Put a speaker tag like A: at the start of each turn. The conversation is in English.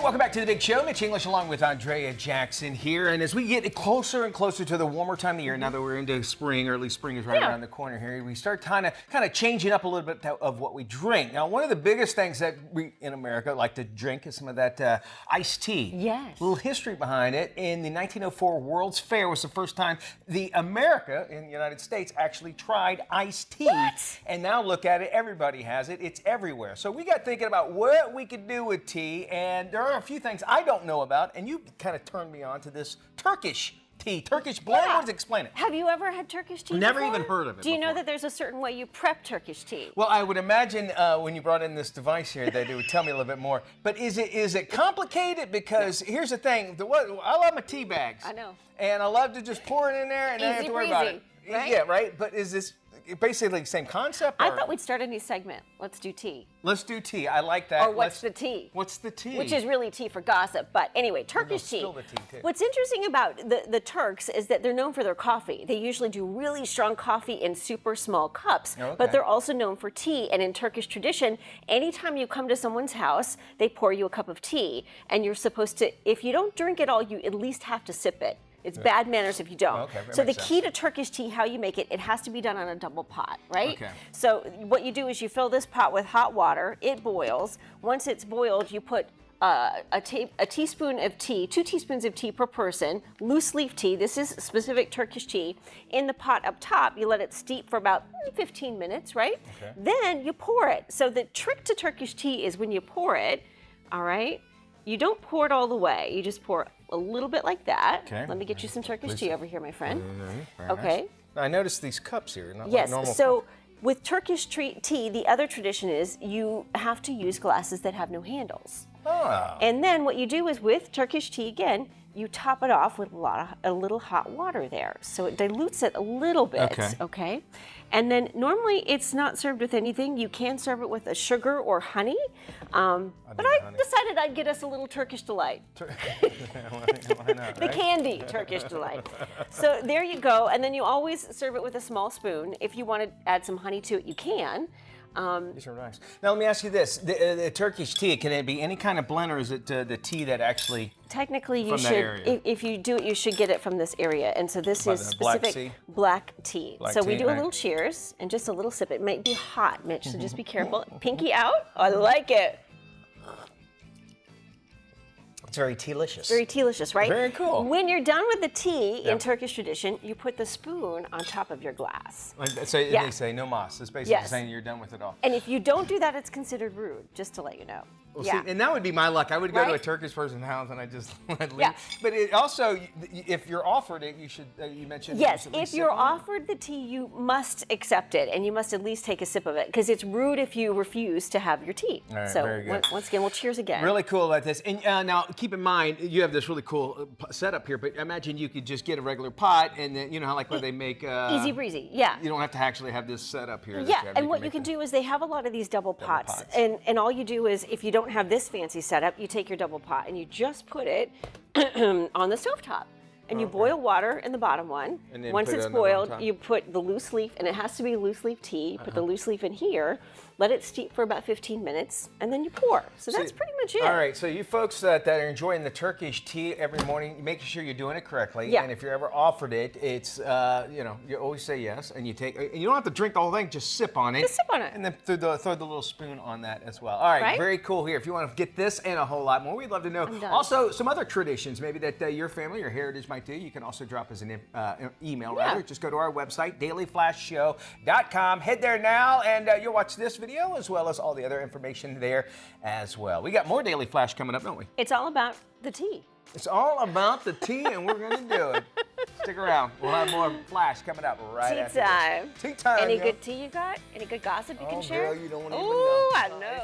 A: welcome back to the big show. Mitch English along with Andrea Jackson here. And as we get closer and closer to the warmer time of the year, now that we're into spring, early spring is right around the corner here, we start kind of changing up a little bit of what we drink. Now, one of the biggest things that we in America like to drink is some of that iced tea.
B: Yes.
A: A little history behind it. In the 1904 World's Fair was the first time the America in the United States actually tried iced tea.
B: What?
A: And now look at it, everybody has it. It's everywhere. So we got thinking about what we could do with tea, and there are a few things I don't know about, and you kind of turned me on to this Turkish tea, Turkish blend.
B: Yeah.
A: What does it explain it?
B: Have you ever had Turkish tea
A: Never
B: before?
A: even heard of it
B: Do you know
A: before.
B: that there's a certain way you prep Turkish tea?
A: Well, I would imagine when you brought in this device here that it would tell me a little bit more. But is it complicated? Because here's the thing: I love my tea bags.
B: I know.
A: And I love to just pour it in there and I don't have to worry about it.
B: Easy, right?
A: Yeah, right. But is this basically the same concept?
B: I
A: or-
B: thought we'd start a new segment. Let's do tea.
A: Let's do tea. I like that.
B: Or what's the tea?
A: What's the tea?
B: Which is really tea for gossip. But anyway, Turkish tea.
A: Spill the tea, too.
B: What's interesting about the Turks is that they're known for their coffee. They usually do really strong coffee in super small cups.
A: Oh, okay.
B: But they're also known for tea. And in Turkish tradition, anytime you come to someone's house, they pour you a cup of tea. And you're supposed to, if you don't drink it all, you at least have to sip it. It's bad manners if you don't.
A: Okay, that
B: so the
A: makes
B: key to Turkish tea, how you make it, it has to be done on a double pot, right?
A: Okay.
B: So what you do is you fill this pot with hot water. It boils. Once it's boiled, you put a teaspoon of tea, 2 teaspoons of tea per person, loose leaf tea. This is specific Turkish tea. In the pot up top, you let it steep for about 15 minutes, right?
A: Okay.
B: Then you pour it. So the trick to Turkish tea is when you pour it, all right, you don't pour it all the way. You just pour a little bit like that.
A: Okay.
B: Let me get you some Turkish tea over here, my friend.
A: Very
B: Okay.
A: nice. I noticed these cups here, not like
B: Yes,
A: normal.
B: so with Turkish tea, the other tradition is you have to use glasses that have no handles.
A: Oh.
B: And then what you do is with Turkish tea, again, you top it off with a little hot water there. So it dilutes it a little bit, okay? And then normally it's not served with anything. You can serve it with a sugar or honey. But I decided I'd get us a little Turkish delight.
A: Why not,
B: The
A: right?
B: candy Turkish delight. So there you go. And then you always serve it with a small spoon. If you want to add some honey to it, you can.
A: These are nice. Now let me ask you this: the Turkish tea, can it be any kind of blend, or is it the tea that actually?
B: Technically, you
A: From that
B: should.
A: area.
B: If you do it, you should get it from this area. And so this
A: By
B: is
A: the black
B: specific
A: tea?
B: black tea.
A: Black
B: So we
A: tea,
B: do a
A: right.
B: little cheers and just a little sip. It might be hot, Mitch. So just be careful. Pinky out. I like it.
A: It's very tea-licious.
B: Very tea-licious, right?
A: Very cool.
B: When you're done with the tea
A: Yeah.
B: in Turkish tradition, you put the spoon on top of your glass.
A: So
B: Yeah.
A: they say no mas. It's basically
B: Yes.
A: saying you're done with it all.
B: And if you don't do that, it's considered rude. Just to let you know.
A: Well,
B: yeah.
A: see, and that would be my luck. I would go to a
B: Right?
A: Turkish person's house and I just let leave.
B: Yeah.
A: But it also, if you're offered it, you should. You mentioned. you
B: Yes,
A: should at least
B: if you're
A: sip on it.
B: offered the tea, you must accept it, and you must at least take a sip of it, because it's rude if you refuse to have your tea.
A: All right,
B: so
A: very good.
B: Once again, we'll cheers again.
A: Really cool about this. And now, keep in mind, you have this really cool setup here. But imagine you could just get a regular pot, and then you know how like where they make.
B: Easy breezy, yeah.
A: You don't have to actually have this set up here. that
B: Yeah,
A: you have.
B: and what you
A: make
B: can
A: the-
B: do is they have a lot of these double pots,
A: pots.
B: and all you do is, if you don't have this fancy setup, you take your double pot and you just put it on the stovetop. And you boil water in the bottom one.
A: And then
B: Once
A: put it
B: it's
A: on the bottom
B: boiled,
A: top.
B: you put the loose leaf, and it has to be loose leaf tea. Put the loose leaf in here, let it steep for about 15 minutes, and then you pour. So that's pretty much it.
A: All right, so you folks that are enjoying the Turkish tea every morning, make sure you're doing it correctly.
B: Yeah.
A: And if you're ever offered it, it's you always say yes, and you take. And you don't have to drink the whole thing; just sip on it.
B: Just sip on it.
A: And then throw the little spoon on that as well. All right,
B: Right?
A: very cool here. If you want to get this and a whole lot more, we'd love to know.
B: I'm done.
A: Also, some other traditions maybe that your family or heritage might do. You can also drop us an email.
B: Yeah.
A: Rather, just go to our website, dailyflashshow.com. Head there now, and you'll watch this video as well as all the other information there as well. We got more Daily Flash coming up, don't we?
B: It's all about the tea.
A: It's all about the tea, and we're going to do it. Stick around. We'll have more Flash coming up right
B: Tea
A: after
B: time.
A: this. Tea time.
B: Any
A: yo.
B: good tea you got? Any good gossip you can
A: Oh,
B: share?
A: girl, you don't even
B: Ooh,
A: know.
B: I know.